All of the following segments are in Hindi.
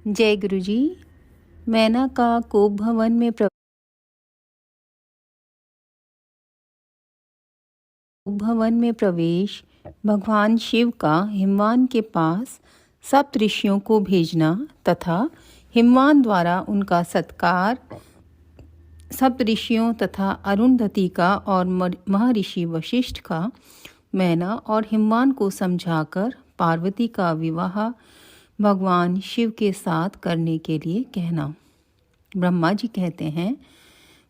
जय गुरु जी। मैना का कोप भवन में प्रवेश, भगवान शिव का हिमवान के पास सप्तऋषियों को भेजना तथा हिमवान द्वारा उनका सत्कार, सप्तऋषियों तथा अरुंधति का और महर्षि वशिष्ठ का मैना और हिमवान को समझाकर पार्वती का विवाह भगवान शिव के साथ करने के लिए कहना। ब्रह्मा जी कहते हैं,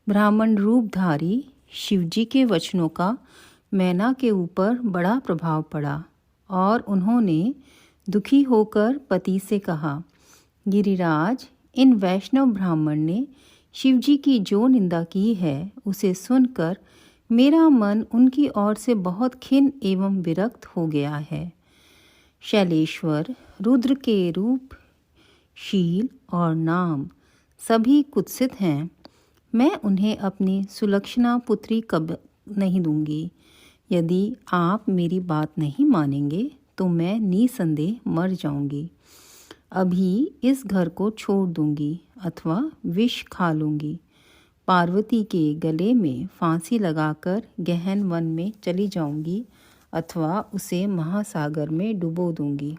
ब्राह्मण रूपधारी शिवजी के वचनों का मैना के ऊपर बड़ा प्रभाव पड़ा और उन्होंने दुखी होकर पति से कहा, गिरिराज, इन वैष्णव ब्राह्मण ने शिवजी की जो निंदा की है उसे सुनकर मेरा मन उनकी ओर से बहुत खिन्न एवं विरक्त हो गया है। शैलेश्वर रुद्र के रूप, शील और नाम सभी कुत्सित हैं। मैं उन्हें अपनी सुलक्षणा पुत्री कब नहीं दूंगी। यदि आप मेरी बात नहीं मानेंगे तो मैं निसंदेह मर जाऊंगी। अभी इस घर को छोड़ दूंगी अथवा विष खा लूंगी। पार्वती के गले में फांसी लगाकर गहन वन में चली जाऊंगी अथवा उसे महासागर में डुबो दूंगी,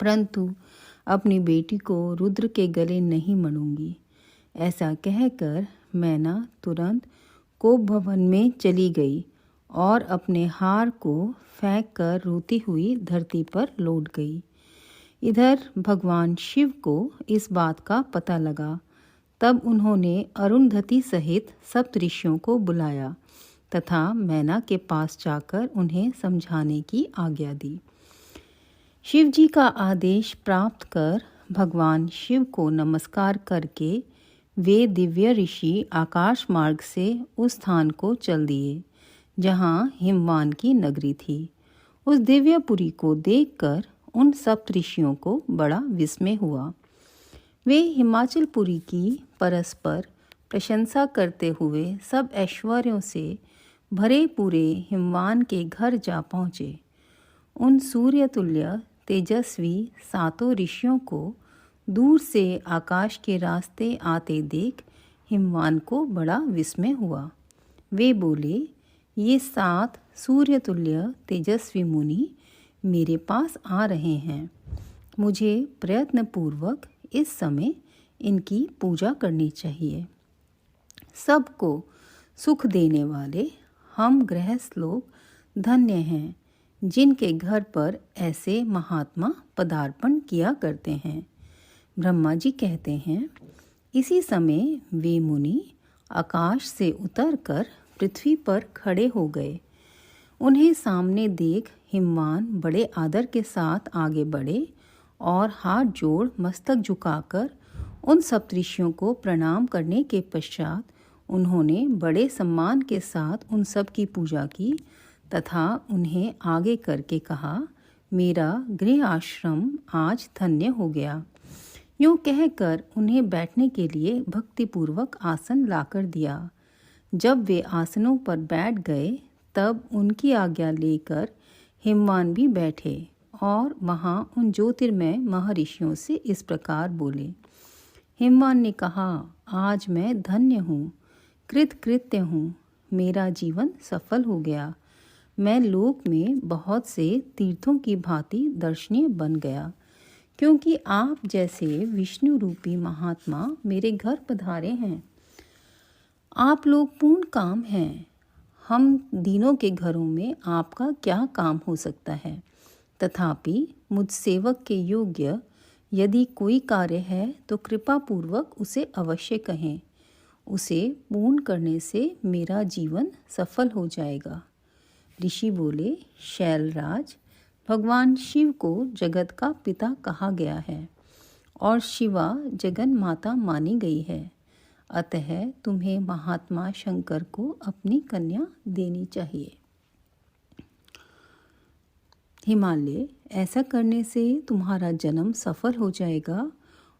परंतु अपनी बेटी को रुद्र के गले नहीं मढ़ूंगी। ऐसा कहकर मैना तुरंत कोप भवन में चली गई और अपने हार को फेंक कर रोती हुई धरती पर लौट गई। इधर भगवान शिव को इस बात का पता लगा। तब उन्होंने अरुंधति सहित सप्तऋषियों को बुलाया तथा मैना के पास जाकर उन्हें समझाने की आज्ञा दी। शिव जी का आदेश प्राप्त कर भगवान शिव को नमस्कार करके वे दिव्य ऋषि आकाश मार्ग से उस स्थान को चल दिए जहाँ हिमवान की नगरी थी। उस दिव्यपुरी को देखकर उन सप्तऋषियों को बड़ा विस्मय हुआ। वे हिमाचलपुरी की परस्पर प्रशंसा करते हुए सब ऐश्वर्यों से भरे पूरे हिमवान के घर जा पहुँचे। उन सूर्यतुल्य तेजस्वी सातों ऋषियों को दूर से आकाश के रास्ते आते देख हिमवान को बड़ा विस्मय हुआ। वे बोले, ये 7 सूर्यतुल्य तेजस्वी मुनि मेरे पास आ रहे हैं। मुझे प्रयत्नपूर्वक इस समय इनकी पूजा करनी चाहिए। सबको सुख देने वाले हम गृहस्थ लोग धन्य हैं, जिनके घर पर ऐसे महात्मा पदार्पण किया करते हैं। ब्रह्मा जी कहते हैं, इसी समय वे मुनि आकाश से उतरकर पृथ्वी पर खड़े हो गए। उन्हें सामने देख हिमवान बड़े आदर के साथ आगे बढ़े और हाथ जोड़ मस्तक झुकाकर उन सप्तऋषियों को प्रणाम करने के पश्चात उन्होंने बड़े सम्मान के साथ उन सब की पूजा की तथा उन्हें आगे करके कहा, मेरा गृह आश्रम आज धन्य हो गया। यूँ कहकर उन्हें बैठने के लिए भक्तिपूर्वक आसन लाकर दिया। जब वे आसनों पर बैठ गए तब उनकी आज्ञा लेकर हिमवान भी बैठे और वहाँ उन ज्योतिर्मय महर्षियों से इस प्रकार बोले। हिमवान ने कहा, आज मैं धन्य हूँ, कृतकृत्य हूँ। मेरा जीवन सफल हो गया। मैं लोक में बहुत से तीर्थों की भांति दर्शनीय बन गया, क्योंकि आप जैसे विष्णु रूपी महात्मा मेरे घर पधारे हैं। आप लोग पूर्ण काम हैं। हम दीनों के घरों में आपका क्या काम हो सकता है। तथापि मुझ सेवक के योग्य यदि कोई कार्य है तो कृपापूर्वक उसे अवश्य कहें। उसे पूर्ण करने से मेरा जीवन सफल हो जाएगा। ऋषि बोले, शैलराज, भगवान शिव को जगत का पिता कहा गया है और शिवा जगन माता मानी गई है। अतः तुम्हें महात्मा शंकर को अपनी कन्या देनी चाहिए। हिमालय, ऐसा करने से तुम्हारा जन्म सफल हो जाएगा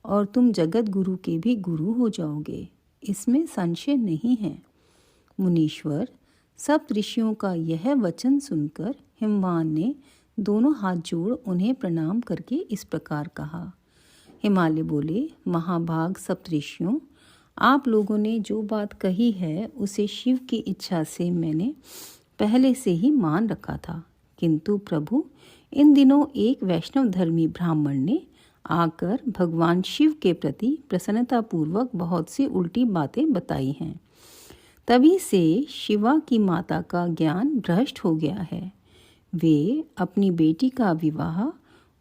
और तुम जगत गुरु के भी गुरु हो जाओगे, इसमें संशय नहीं है। मुनीश्वर, सब ऋषियों का यह वचन सुनकर हिमवान ने दोनों हाथ जोड़ उन्हें प्रणाम करके इस प्रकार कहा, हिमालय बोले, महाभाग सप्तऋषियों, आप लोगों ने जो बात कही है उसे शिव की इच्छा से मैंने पहले से ही मान रखा था। किंतु प्रभु, इन दिनों एक वैष्णव धर्मी ब्राह्मण ने आकर भगवान शिव के प्रति प्रसन्नतापूर्वक बहुत सी उल्टी बातें बताई हैं। तभी से शिवा की माता का ज्ञान भ्रष्ट हो गया है। वे अपनी बेटी का विवाह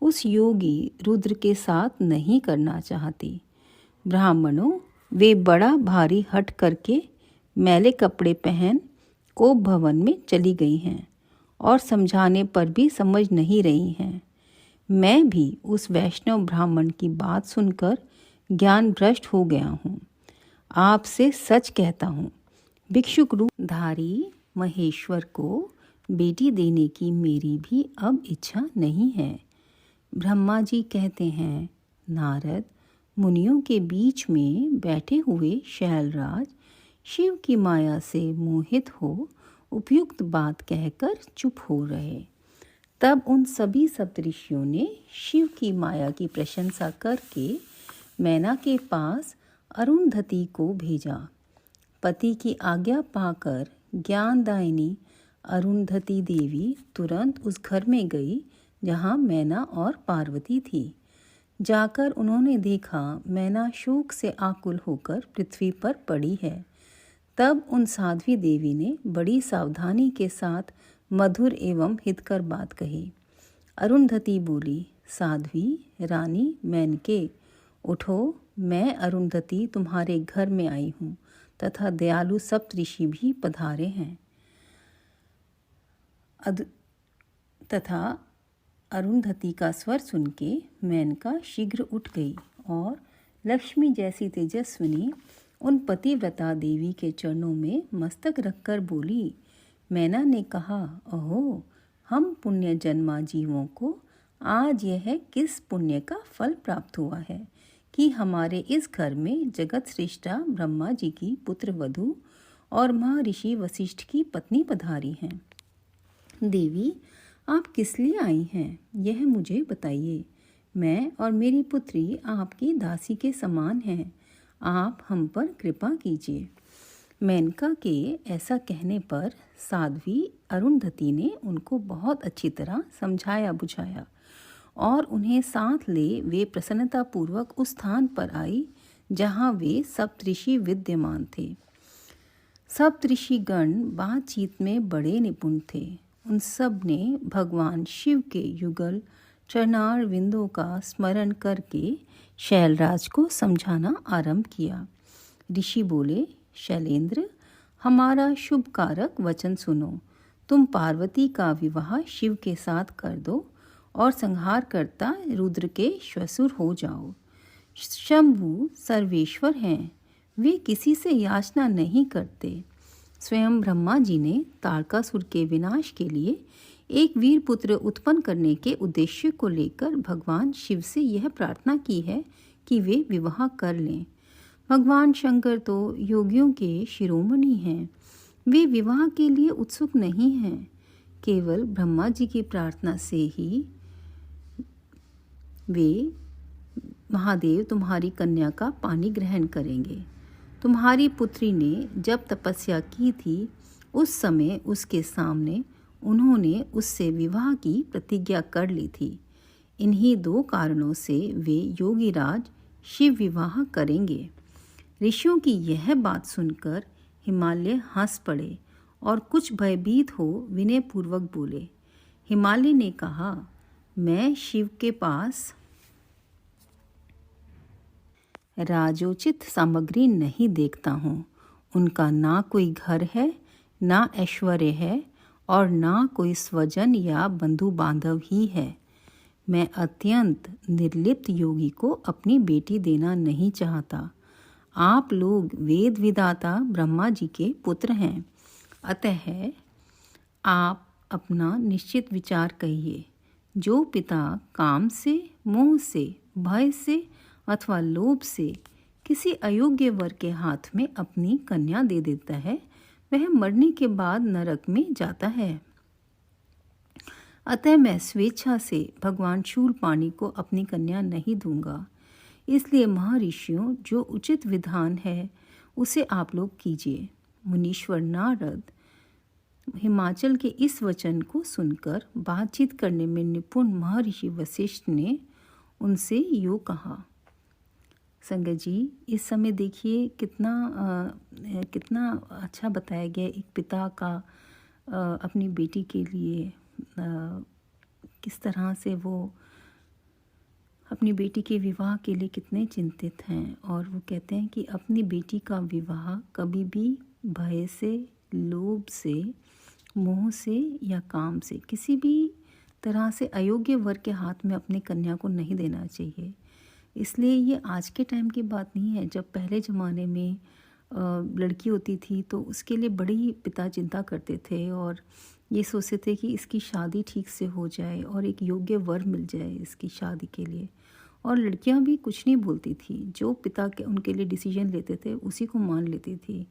उस योगी रुद्र के साथ नहीं करना चाहती। ब्राह्मणों, वे बड़ा भारी हट करके मैले कपड़े पहन कोप भवन में चली गई हैं और समझाने पर भी समझ नहीं रही हैं। मैं भी उस वैष्णव ब्राह्मण की बात सुनकर ज्ञान भ्रष्ट हो गया हूँ। आपसे सच कहता हूँ, भिक्षुक रूप धारी महेश्वर को बेटी देने की मेरी भी अब इच्छा नहीं है। ब्रह्मा जी कहते हैं, नारद, मुनियों के बीच में बैठे हुए शैलराज शिव की माया से मोहित हो उपयुक्त बात कहकर चुप हो रहे। तब उन सभी सप्तऋषियों ने शिव की माया की प्रशंसा करके मैना के पास अरुंधति को भेजा। पति की आज्ञा पाकर ज्ञानदायिनी अरुंधति देवी तुरंत उस घर में गई जहाँ मैना और पार्वती थी। जाकर उन्होंने देखा मैना शोक से आकुल होकर पृथ्वी पर पड़ी है। तब उन साध्वी देवी ने बड़ी सावधानी के साथ मधुर एवं हितकर बात कही। अरुंधति बोली, साध्वी रानी मेनके, उठो, मैं अरुंधति तुम्हारे घर में आई हूँ तथा दयालु सप्तऋषि भी पधारे हैं। तथा अरुंधति का स्वर सुन के मेनका शीघ्र उठ गई और लक्ष्मी जैसी तेजस्विनी उन पतिव्रता देवी के चरणों में मस्तक रखकर बोली। मैना ने कहा, अहो, हम पुण्य जन्मा जीवों को आज यह किस पुण्य का फल प्राप्त हुआ है कि हमारे इस घर में जगत श्रेष्ठा ब्रह्मा जी की पुत्र वधू और महर्षि वशिष्ठ की पत्नी पधारी हैं। देवी, आप किस लिए आई हैं, यह मुझे बताइए। मैं और मेरी पुत्री आपकी दासी के समान हैं। आप हम पर कृपा कीजिए। मेनका के ऐसा कहने पर साध्वी अरुंधति ने उनको बहुत अच्छी तरह समझाया बुझाया और उन्हें साथ ले वे प्रसन्नतापूर्वक उस स्थान पर आई जहाँ वे सप्तऋषि विद्यमान थे। सप्तऋषि गण बातचीत में बड़े निपुण थे। उन सब ने भगवान शिव के युगल चरणार विंदों का स्मरण करके शैलराज को समझाना आरंभ किया। ऋषि बोले, शैलेंद्र, हमारा शुभ कारक वचन सुनो। तुम पार्वती का विवाह शिव के साथ कर दो और संहारकर्ता रुद्र के श्वशुर हो जाओ। शंभु सर्वेश्वर हैं, वे किसी से याचना नहीं करते। स्वयं ब्रह्मा जी ने तारकासुर के विनाश के लिए एक वीर पुत्र उत्पन्न करने के उद्देश्य को लेकर भगवान शिव से यह प्रार्थना की है कि वे विवाह कर लें। भगवान शंकर तो योगियों के शिरोमणि हैं। वे विवाह के लिए उत्सुक नहीं हैं। केवल ब्रह्मा जी की प्रार्थना से ही वे महादेव तुम्हारी कन्या का पानी ग्रहण करेंगे। तुम्हारी पुत्री ने जब तपस्या की थी उस समय उसके सामने उन्होंने उससे विवाह की प्रतिज्ञा कर ली थी। इन्हीं दो कारणों से वे योगीराज शिव विवाह करेंगे। ऋषियों की यह बात सुनकर हिमालय हंस पड़े और कुछ भयभीत हो विनयपूर्वक बोले। हिमालय ने कहा, मैं शिव के पास राजोचित सामग्री नहीं देखता हूँ। उनका ना कोई घर है, ना ऐश्वर्य है और ना कोई स्वजन या बंधु बांधव ही है। मैं अत्यंत निर्लिप्त योगी को अपनी बेटी देना नहीं चाहता। आप लोग वेद विदाता ब्रह्मा जी के पुत्र हैं, अतः आप अपना निश्चित विचार कहिए। जो पिता काम से, मोह से, भय से अथवा लोभ से किसी अयोग्य वर के हाथ में अपनी कन्या दे देता है, वह मरने के बाद नरक में जाता है। अतः मैं स्वेच्छा से भगवान शूलपाणि को अपनी कन्या नहीं दूंगा। इसलिए महर्षियों, जो उचित विधान है उसे आप लोग कीजिए। मुनीश्वर नारद हिमाचल के इस वचन को सुनकर बातचीत करने में निपुण महर्षि वशिष्ठ ने उनसे यूँ कहा। संगत जी, इस समय देखिए कितना अच्छा बताया गया एक पिता का अपनी बेटी के लिए किस तरह से वो अपनी बेटी के विवाह के लिए कितने चिंतित हैं। और वो कहते हैं कि अपनी बेटी का विवाह कभी भी भय से, लोभ से, मोह से या काम से, किसी भी तरह से अयोग्य वर के हाथ में अपनी कन्या को नहीं देना चाहिए। इसलिए ये आज के टाइम की बात नहीं है। जब पहले ज़माने में लड़की होती थी तो उसके लिए बड़ी पिता चिंता करते थे और ये सोचते थे कि इसकी शादी ठीक से हो जाए और एक योग्य वर मिल जाए इसकी शादी के लिए। और लड़कियां भी कुछ नहीं बोलती थी, जो पिता के उनके लिए डिसीजन लेते थे उसी को मान लेती थी।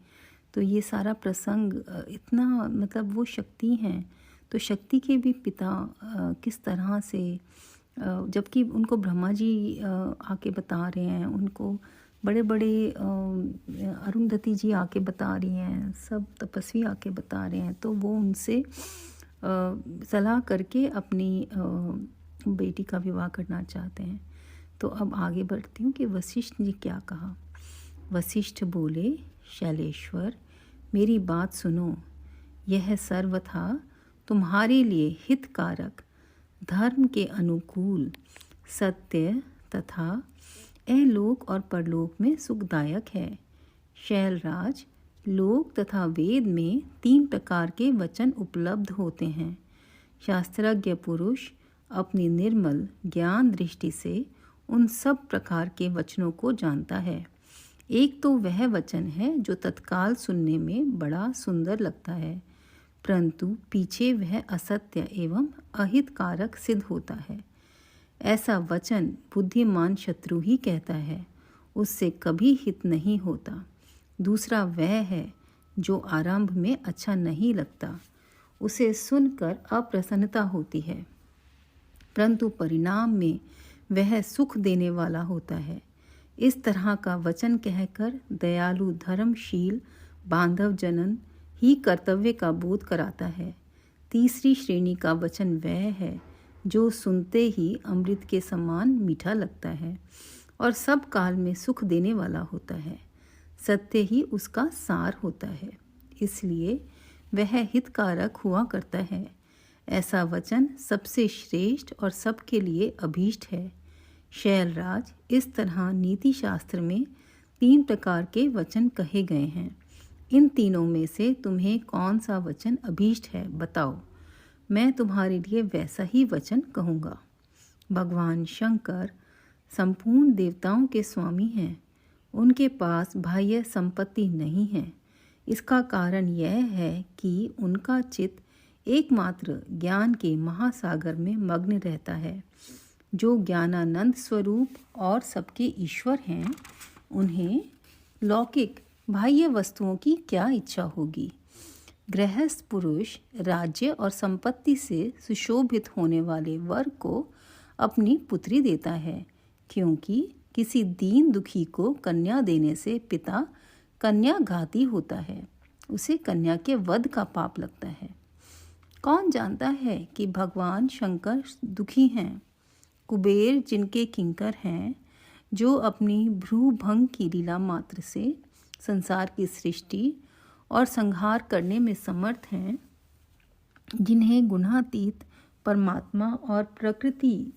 तो ये सारा प्रसंग इतना मतलब वो शक्ति हैं, तो शक्ति के भी पिता किस तरह से, जबकि उनको ब्रह्मा जी आके बता रहे हैं, उनको बड़े बड़े अरुंधति जी आके बता रही हैं, सब तपस्वी आके बता रहे हैं, तो वो उनसे सलाह करके अपनी बेटी का विवाह करना चाहते हैं। तो अब आगे बढ़ती हूँ कि वशिष्ठ जी क्या कहा। वशिष्ठ बोले, शैलेश्वर, मेरी बात सुनो। यह सर्वथा तुम्हारे लिए हितकारक, धर्म के अनुकूल, सत्य तथा लोक और परलोक में सुखदायक है। शैलराज, लोक तथा वेद में 3 प्रकार के वचन उपलब्ध होते हैं। शास्त्रज्ञ पुरुष अपनी निर्मल ज्ञान दृष्टि से उन सब प्रकार के वचनों को जानता है। एक तो वह वचन है जो तत्काल सुनने में बड़ा सुंदर लगता है, परंतु पीछे वह असत्य एवं अहितकारक सिद्ध होता है। ऐसा वचन बुद्धिमान शत्रु ही कहता है, उससे कभी हित नहीं होता। दूसरा वह है जो आरंभ में अच्छा नहीं लगता, उसे सुनकर अप्रसन्नता होती है, परंतु परिणाम में वह सुख देने वाला होता है। इस तरह का वचन कहकर दयालु धर्मशील बांधव जनन ही कर्तव्य का बोध कराता है। तीसरी श्रेणी का वचन वह है जो सुनते ही अमृत के समान मीठा लगता है और सब काल में सुख देने वाला होता है। सत्य ही उसका सार होता है, इसलिए वह हितकारक हुआ करता है। ऐसा वचन सबसे श्रेष्ठ और सबके लिए अभीष्ट है। शैलराज, इस तरह नीति शास्त्र में 3 प्रकार के वचन कहे गए हैं। इन तीनों में से तुम्हें कौन सा वचन अभीष्ट है, बताओ। मैं तुम्हारे लिए वैसा ही वचन कहूँगा। भगवान शंकर संपूर्ण देवताओं के स्वामी हैं। उनके पास बाह्य संपत्ति नहीं है। इसका कारण यह है कि उनका चित्त एकमात्र ज्ञान के महासागर में मग्न रहता है। जो ज्ञानानंद स्वरूप और सबके ईश्वर हैं, उन्हें लौकिक बाह्य वस्तुओं की क्या इच्छा होगी। गृहस्थ पुरुष राज्य और संपत्ति से सुशोभित होने वाले वर को अपनी पुत्री देता है, क्योंकि किसी दीन दुखी को कन्या देने से पिता कन्या घाती होता है, उसे कन्या के वध का पाप लगता है। कौन जानता है कि भगवान शंकर दुखी हैं। कुबेर जिनके किंकर हैं, जो अपनी भ्रूभंग की लीला मात्र से संसार की सृष्टि और संहार करने में समर्थ हैं, जिन्हें गुणातीत परमात्मा और प्रकृति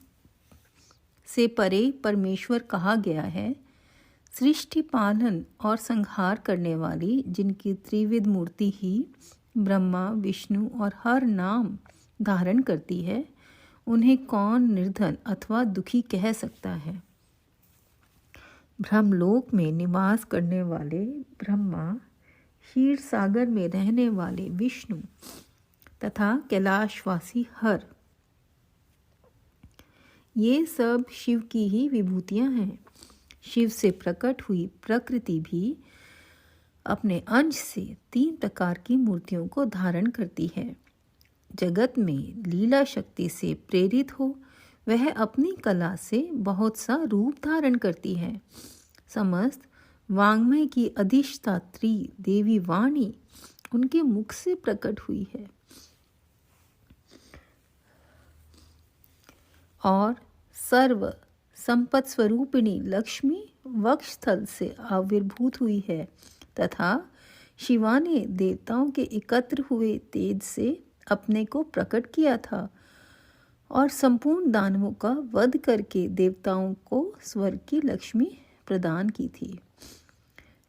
से परे परमेश्वर कहा गया है, सृष्टि पालन और संहार करने वाली जिनकी त्रिविध मूर्ति ही ब्रह्मा, विष्णु और हर नाम धारण करती है, उन्हें कौन निर्धन अथवा दुखी कह सकता है। ब्रह्मलोक में निवास करने वाले ब्रह्मा, क्षीर सागर में रहने वाले विष्णु तथा कैलाशवासी हर, ये सब शिव की ही विभूतियां हैं। शिव से प्रकट हुई प्रकृति भी अपने अंश से 3 प्रकार की मूर्तियों को धारण करती है। जगत में लीला शक्ति से प्रेरित हो वह अपनी कला से बहुत सा रूप धारण करती है। समस्त वाङ्मय की अधिष्ठात्री देवी वाणी उनके मुख से प्रकट हुई है और सर्व संपत स्वरूपिणी लक्ष्मी वक्षस्थल से आविर्भूत हुई है तथा शिवा ने देवताओं के एकत्र हुए तेज से अपने को प्रकट किया था और संपूर्ण दानवों का वध करके देवताओं को स्वर्ग की लक्ष्मी प्रदान की थी।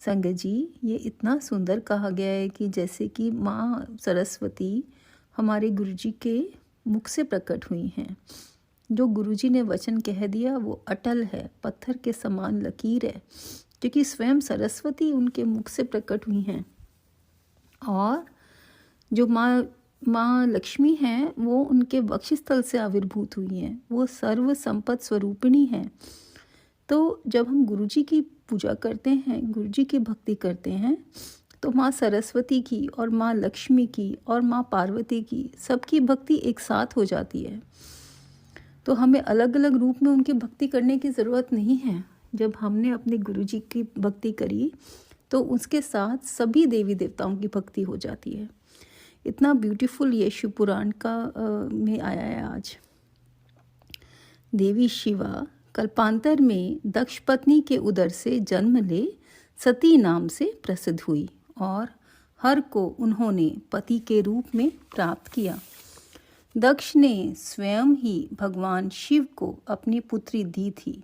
संगत जी, ये इतना सुंदर कहा गया है कि जैसे कि माँ सरस्वती हमारे गुरुजी के मुख से प्रकट हुई हैं। जो गुरुजी ने वचन कह दिया वो अटल है, पत्थर के समान लकीर है, क्योंकि स्वयं सरस्वती उनके मुख से प्रकट हुई हैं। और जो माँ लक्ष्मी हैं वो उनके वक्षस्थल से आविर्भूत हुई हैं। वो सर्व संपत स्वरूपिणी हैं। तो जब हम गुरुजी की पूजा करते हैं, गुरुजी की भक्ति करते हैं, तो माँ सरस्वती की और माँ लक्ष्मी की और माँ पार्वती की सबकी भक्ति एक साथ हो जाती है। तो हमें अलग अलग रूप में उनकी भक्ति करने की ज़रूरत नहीं है। जब हमने अपने गुरुजी की भक्ति करी तो उसके साथ सभी देवी देवताओं की भक्ति हो जाती है। इतना ब्यूटीफुल ये शिव पुराण का में आया है आज। देवी शिवा कल्पांतर में दक्ष पत्नी के उदर से जन्म ले सती नाम से प्रसिद्ध हुई और हर को उन्होंने पति के रूप में प्राप्त किया। दक्ष ने स्वयं ही भगवान शिव को अपनी पुत्री दी थी।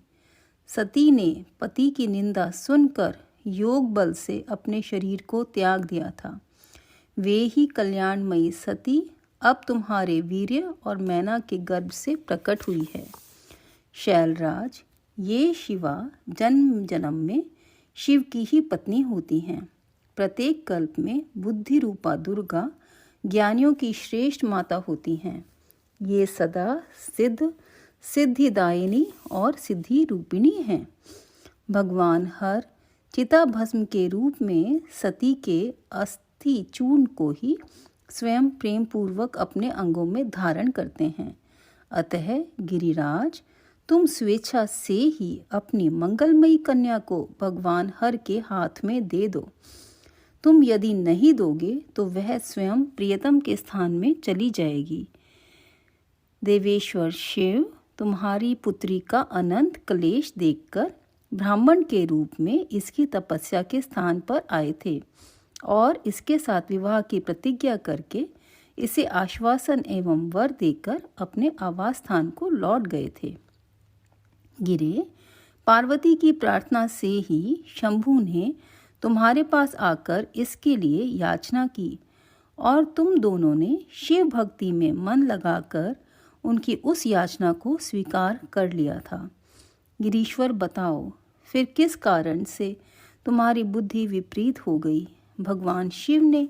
सती ने पति की निंदा सुनकर योग बल से अपने शरीर को त्याग दिया था। वे ही कल्याणमयी सती अब तुम्हारे वीर्य और मैना के गर्भ से प्रकट हुई है। शैलराज, ये शिवा जन्म जन्म में शिव की ही पत्नी होती हैं। प्रत्येक कल्प में बुद्धि रूपा दुर्गा ज्ञानियों की श्रेष्ठ माता होती हैं। ये सदा सिद्ध, सिद्धिदायिनी और सिद्धि रूपिणी हैं। भगवान हर चिता भस्म के रूप में सती के अस्थि चूर्ण को ही स्वयं प्रेम पूर्वक अपने अंगों में धारण करते हैं। अतः गिरिराज, तुम स्वेच्छा से ही अपनी मंगलमयी कन्या को भगवान हर के हाथ में दे दो। तुम यदि नहीं दोगे तो वह स्वयं प्रियतम के स्थान में चली जाएगी। देवेश्वर शिव तुम्हारी पुत्री का अनंत क्लेश देखकर ब्राह्मण के रूप में इसकी तपस्या के स्थान पर आए थे और इसके साथ विवाह की प्रतिज्ञा करके इसे आश्वासन एवं वर देकर अपने आवास स्थान को लौट गए थे। गिरे, पार्वती की प्रार्थना से ही शंभु ने तुम्हारे पास आकर इसके लिए याचना की और तुम दोनों ने शिव भक्ति में मन लगाकर उनकी उस याचना को स्वीकार कर लिया था। गिरीश्वर, बताओ फिर किस कारण से तुम्हारी बुद्धि विपरीत हो गई। भगवान शिव ने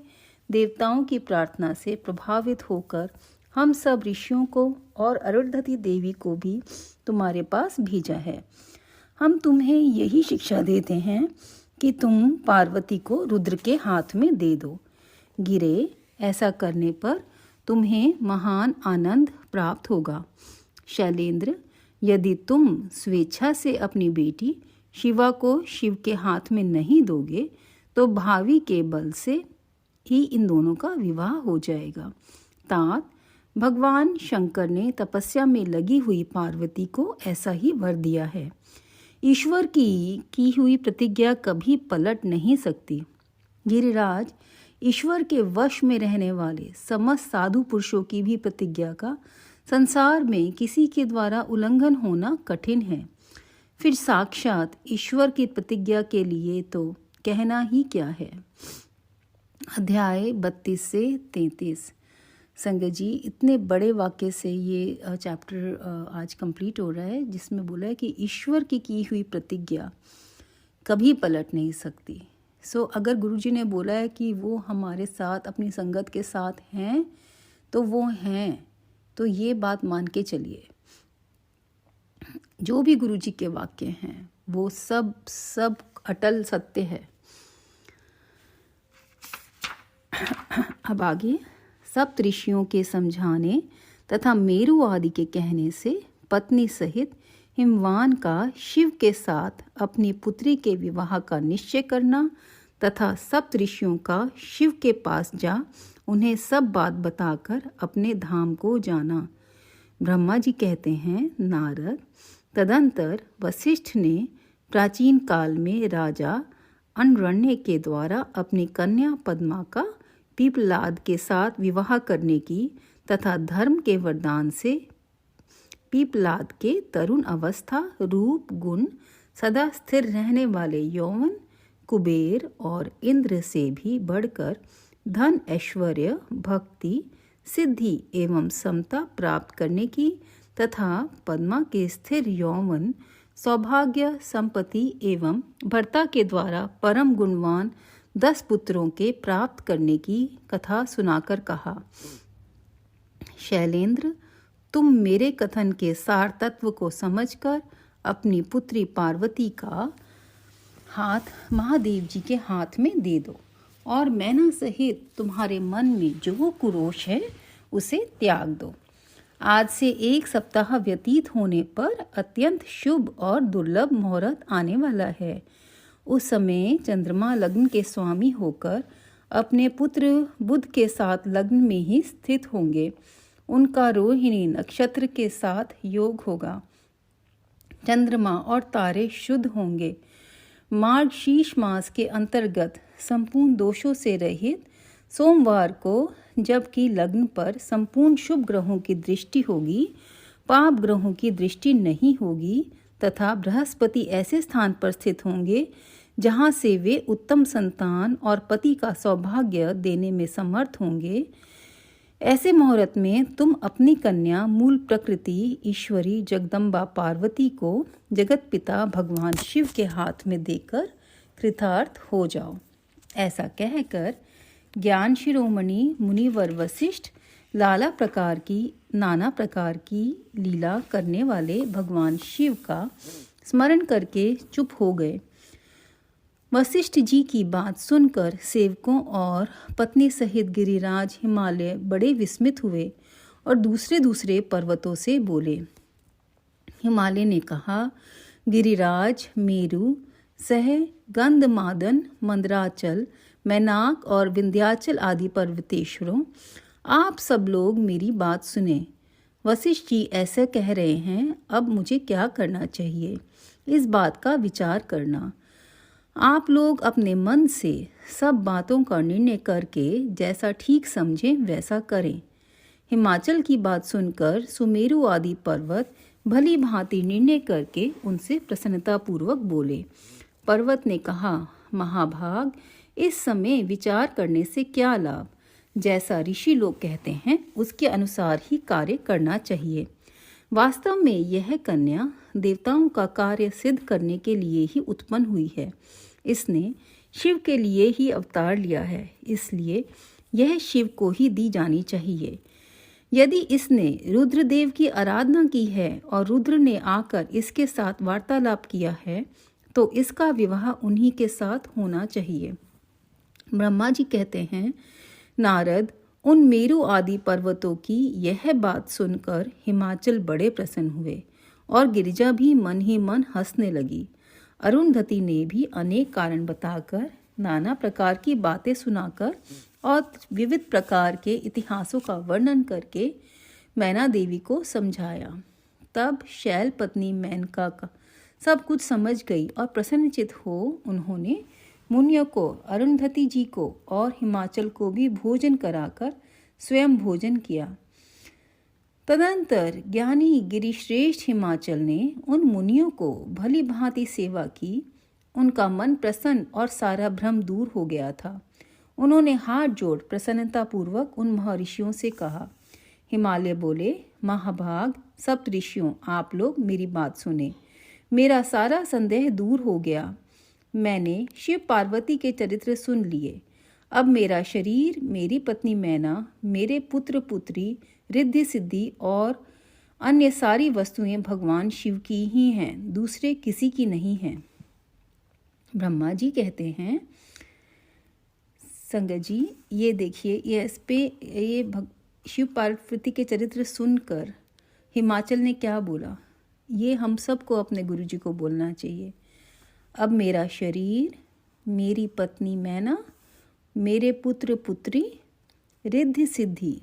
देवताओं की प्रार्थना से प्रभावित होकर हम सब ऋषियों को और अरुंधति देवी को भी तुम्हारे पास भेजा है। हम तुम्हें यही शिक्षा देते हैं कि तुम पार्वती को रुद्र के हाथ में दे दो। गिरे, ऐसा करने पर तुम्हें महान आनंद प्राप्त होगा। शैलेंद्र, यदि तुम स्वेच्छा से अपनी बेटी शिवा को शिव के हाथ में नहीं दोगे तो भावी के बल से ही इन दोनों का विवाह हो जाएगा। तात, भगवान शंकर ने तपस्या में लगी हुई पार्वती को ऐसा ही वर दिया है। ईश्वर की हुई प्रतिज्ञा कभी पलट नहीं सकती। गिरिराज, ईश्वर के वश में रहने वाले समस्त साधु पुरुषों की भी प्रतिज्ञा का संसार में किसी के द्वारा उल्लंघन होना कठिन है। फिर साक्षात ईश्वर की प्रतिज्ञा के लिए तो कहना ही क्या है। अध्याय 32 से 33। संगत जी, इतने बड़े वाक्य से ये चैप्टर आज कंप्लीट हो रहा है, जिसमें बोला है कि ईश्वर की हुई प्रतिज्ञा कभी पलट नहीं सकती। अगर गुरुजी ने बोला है कि वो हमारे साथ अपनी संगत के साथ हैं तो वो हैं, तो ये बात मान के चलिए। जो भी गुरुजी के वाक्य हैं वो सब अटल सत्य है। अब आगे, सप्त ऋषियों के समझाने तथा मेरु आदि के कहने से पत्नी सहित हिमवान का शिव के साथ अपनी पुत्री के विवाह का निश्चय करना तथा सप्तऋषियों का शिव के पास जा उन्हें सब बात बताकर अपने धाम को जाना। ब्रह्मा जी कहते हैं, नारद, तदंतर वशिष्ठ ने प्राचीन काल में राजा अनरण्य के द्वारा अपनी कन्या पद्मा का पीपलाद के साथ विवाह करने की तथा धर्म के वरदान से पीपलाद के तरुण अवस्था, रूप, गुण, सदा स्थिर रहने वाले यौवन, कुबेर और इंद्र से भी बढ़कर धन, ऐश्वर्य, भक्ति, सिद्धि एवं समता प्राप्त करने की तथा पद्मा के स्थिर यौवन, सौभाग्य, संपत्ति एवं भर्ता के द्वारा परम गुणवान 10 पुत्रों के प्राप्त करने की कथा सुनाकर कहा, शैलेंद्र, तुम मेरे कथन के सार तत्व को समझकर अपनी पुत्री पार्वती का हाथ महादेव जी के हाथ में दे दो और मैना सहित तुम्हारे मन में जो कुरोष है उसे त्याग दो। आज से 1 सप्ताह व्यतीत होने पर अत्यंत शुभ और दुर्लभ मुहूर्त आने वाला है। उस समय चंद्रमा लग्न के स्वामी होकर अपने पुत्र बुध के साथ लग्न में ही स्थित होंगे। उनका रोहिणी नक्षत्र के साथ योग होगा। चंद्रमा और तारे शुद्ध होंगे। मार्गशीर्ष मास के अंतर्गत संपूर्ण दोषों से रहित सोमवार को, जबकि लग्न पर संपूर्ण शुभ ग्रहों की दृष्टि होगी, पाप ग्रहों की दृष्टि नहीं होगी तथा बृहस्पति ऐसे स्थान पर स्थित होंगे जहां से वे उत्तम संतान और पति का सौभाग्य देने में समर्थ होंगे। ऐसे मुहूर्त में तुम अपनी कन्या मूल प्रकृति ईश्वरी जगदम्बा पार्वती को जगत पिता भगवान शिव के हाथ में देकर कृतार्थ हो जाओ। ऐसा कहकर ज्ञान शिरोमणि मुनिवर वशिष्ठ नाना प्रकार की लीला करने वाले भगवान शिव का स्मरण करके चुप हो गए। वशिष्ठ जी की बात सुनकर सेवकों और पत्नी सहित गिरिराज हिमालय बड़े विस्मित हुए और दूसरे पर्वतों से बोले। हिमालय ने कहा, गिरिराज, मेरु, सह, गंधमादन, मंदराचल, मैनाक और विंध्याचल आदि पर्वतेश्वरों, आप सब लोग मेरी बात सुने। वशिष्ठ जी ऐसे कह रहे हैं, अब मुझे क्या करना चाहिए, इस बात का विचार करना। आप लोग अपने मन से सब बातों का निर्णय करके जैसा ठीक समझें वैसा करें। हिमाचल की बात सुनकर सुमेरु आदि पर्वत भली भांति निर्णय करके उनसे प्रसन्नतापूर्वक बोले। पर्वत ने कहा, महाभाग, इस समय विचार करने से क्या लाभ। जैसा ऋषि लोग कहते हैं उसके अनुसार ही कार्य करना चाहिए। वास्तव में यह कन्या देवताओं का कार्य सिद्ध करने के लिए ही उत्पन्न हुई है। इसने शिव के लिए ही अवतार लिया है, इसलिए यह शिव को ही दी जानी चाहिए। यदि इसने रुद्रदेव की आराधना की है और रुद्र ने आकर इसके साथ वार्तालाप किया है तो इसका विवाह उन्हीं के साथ होना चाहिए। ब्रह्मा जी कहते हैं, नारद, उन मेरु आदि पर्वतों की यह बात सुनकर हिमाचल बड़े प्रसन्न हुए और गिरिजा भी मन ही मन हंसने लगी। अरुंधति ने भी अनेक कारण बताकर, नाना प्रकार की बातें सुनाकर और विविध प्रकार के इतिहासों का वर्णन करके मैना देवी को समझाया। तब शैल पत्नी मेनका का सब कुछ समझ गई और प्रसन्नचित हो उन्होंने मुनियों को, अरुंधति जी को और हिमाचल को भी भोजन कराकर स्वयं भोजन किया। तदंतर ज्ञानी गिरिश्रेष्ठ हिमाचल ने उन मुनियों को भली भांति सेवा की। उनका मन प्रसन्न और सारा भ्रम दूर हो गया था। उन्होंने हाथ जोड़ प्रसन्नतापूर्वक उन महर्षियों से कहा। हिमालय बोले, महाभाग, सप्तऋषियों, आप लोग मेरी बात सुने। मेरा सारा संदेह दूर हो गया। मैंने शिव पार्वती के चरित्र सुन लिए। अब मेरा शरीर, मेरी पत्नी मैना, मेरे पुत्र पुत्री, रिद्धि सिद्धि और अन्य सारी वस्तुएं भगवान शिव की ही हैं, दूसरे किसी की नहीं हैं। ब्रह्मा जी कहते हैं, संगत जी, ये देखिए, ये शिव पार्वती के चरित्र सुनकर हिमाचल ने क्या बोला, ये हम सबको अपने गुरुजी को बोलना चाहिए। अब मेरा शरीर, मेरी पत्नी मैना, मेरे पुत्र पुत्री, रिद्धि सिद्धि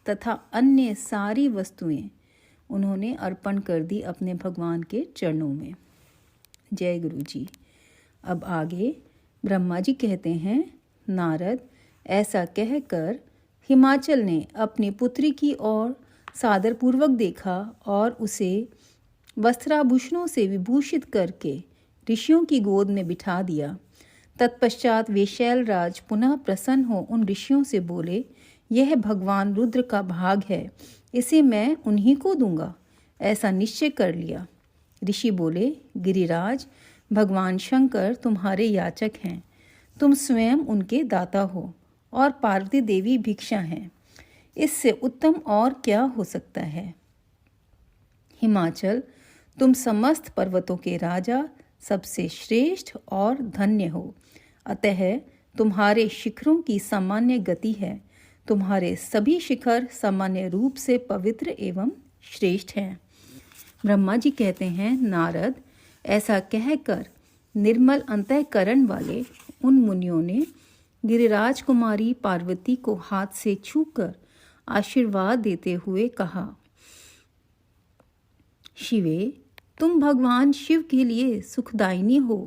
तथा अन्य सारी वस्तुएं उन्होंने अर्पण कर दी अपने भगवान के चरणों में। जय गुरु जी। अब आगे ब्रह्मा जी कहते हैं, नारद, ऐसा कहकर हिमाचल ने अपनी पुत्री की ओर सादरपूर्वक देखा और उसे वस्त्राभूषणों से विभूषित करके ऋषियों की गोद में बिठा दिया। तत्पश्चात वे शैलराज पुनः प्रसन्न हो उन ऋषियों से बोले, यह भगवान रुद्र का भाग है, इसे मैं उन्हीं को दूंगा। ऐसा निश्चय कर लिया। ऋषि बोले, गिरिराज, भगवान शंकर तुम्हारे याचक हैं, तुम स्वयं उनके दाता हो और पार्वती देवी भिक्षा हैं। इससे उत्तम और क्या हो सकता है। हिमाचल, तुम समस्त पर्वतों के राजा, सबसे श्रेष्ठ और धन्य हो। अतः तुम्हारे शिखरों की सामान्य गति है। तुम्हारे सभी शिखर सामान्य रूप से पवित्र एवं श्रेष्ठ हैं। ब्रह्मा जी कहते हैं, नारद, ऐसा कहकर निर्मल अंतःकरण वाले उन मुनियों ने गिरिराज कुमारी पार्वती को हाथ से छूकर आशीर्वाद देते हुए कहा, शिवे, तुम भगवान शिव के लिए सुखदायिनी हो।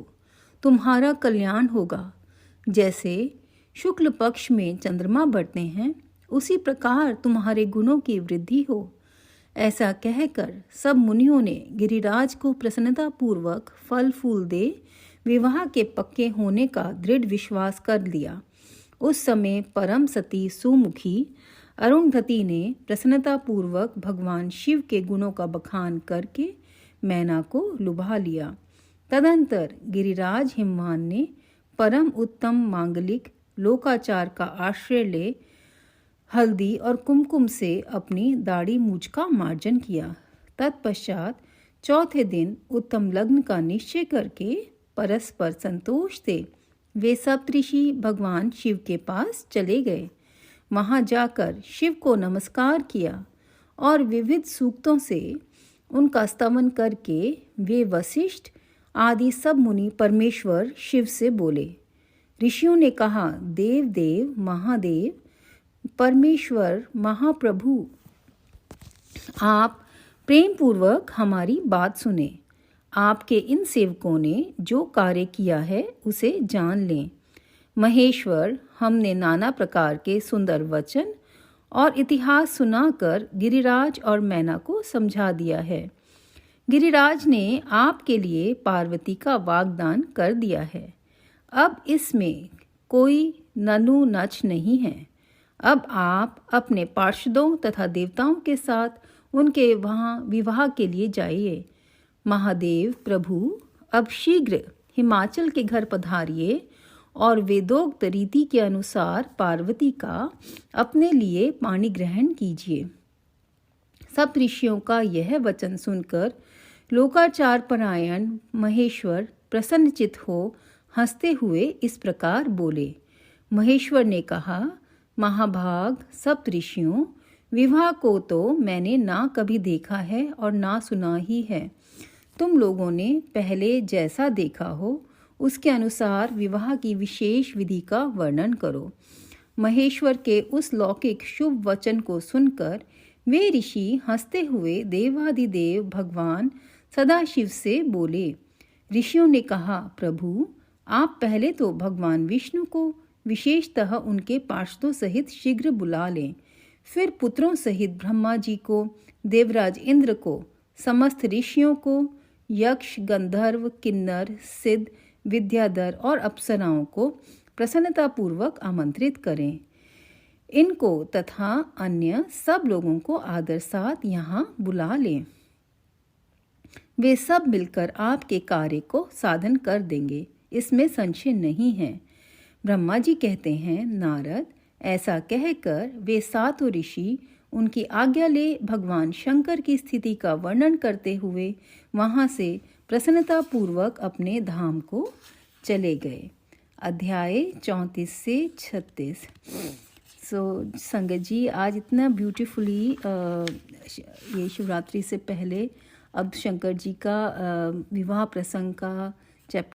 तुम्हारा कल्याण होगा। जैसे शुक्ल पक्ष में चंद्रमा बढ़ते हैं, उसी प्रकार तुम्हारे गुणों की वृद्धि हो। ऐसा कहकर सब मुनियों ने गिरिराज को प्रसन्नतापूर्वक फल फूल दे विवाह के पक्के होने का दृढ़ विश्वास कर लिया। उस समय परम सती सुमुखी अरुंधति ने प्रसन्नतापूर्वक भगवान शिव के गुणों का बखान करके मैना को लुभा लिया। तदंतर गिरिराज हिमवान ने परम उत्तम मांगलिक लोकाचार का आश्रय ले हल्दी और कुमकुम से अपनी दाढ़ी मूछ का मार्जन किया। तत्पश्चात चौथे दिन उत्तम लग्न का निश्चय करके परस्पर संतोष से वे सप्तऋषि भगवान शिव के पास चले गए। वहां जाकर शिव को नमस्कार किया और विविध सूक्तों से उनका स्तवन करके वे वशिष्ठ आदि सब मुनि परमेश्वर शिव से बोले। ऋषियों ने कहा, देव देव महादेव परमेश्वर महाप्रभु, आप प्रेम पूर्वक हमारी बात सुने। आपके इन सेवकों ने जो कार्य किया है उसे जान लें। महेश्वर, हमने नाना प्रकार के सुंदर वचन और इतिहास सुनाकर गिरिराज और मैना को समझा दिया है। गिरिराज ने आपके लिए पार्वती का वाग्दान कर दिया है। अब इसमें कोई ननु नच नहीं है। अब आप अपने पार्षदों तथा देवताओं के साथ उनके वहाँ विवाह के लिए जाइए। महादेव प्रभु, अब शीघ्र हिमाचल के घर पधारिए और वेदोक्त रीति के अनुसार पार्वती का अपने लिए पाणी ग्रहण कीजिए। सब ऋषियों का यह वचन सुनकर लोकाचार परायण महेश्वर प्रसन्नचित हो हंसते हुए इस प्रकार बोले। महेश्वर ने कहा, महाभाग सप्त ऋषियों, विवाह को तो मैंने ना कभी देखा है और ना सुना ही है। तुम लोगों ने पहले जैसा देखा हो उसके अनुसार विवाह की विशेष विधि का वर्णन करो। महेश्वर के उस लौकिक शुभ वचन को सुनकर वे ऋषि हंसते हुए देवादिदेव भगवान सदाशिव से बोले। ऋषियों ने कहा, प्रभु, आप पहले तो भगवान विष्णु को विशेषतः उनके पार्षदों सहित शीघ्र बुला लें। फिर पुत्रों सहित ब्रह्मा जी को, देवराज इंद्र को, समस्त ऋषियों को, यक्ष गंधर्व किन्नर सिद्ध विद्याधर और अप्सराओं को प्रसन्नतापूर्वक आमंत्रित करें। इनको तथा अन्य सब लोगों को आदर साथ यहाँ बुला लें। वे सब मिलकर आपके कार्य को साधन कर देंगे, इसमें संशय नहीं है। ब्रह्मा जी कहते हैं, नारद, ऐसा कहकर वे सातों ऋषि उनकी आज्ञा ले भगवान शंकर की स्थिति का वर्णन करते हुए वहां से प्रसन्नतापूर्वक अपने धाम को चले गए। अध्याय 34 से 36। सो संगत जी, आज इतना ब्यूटीफुली ये शिवरात्रि से पहले अब शंकर जी का विवाह प्रसंग का चैप्टर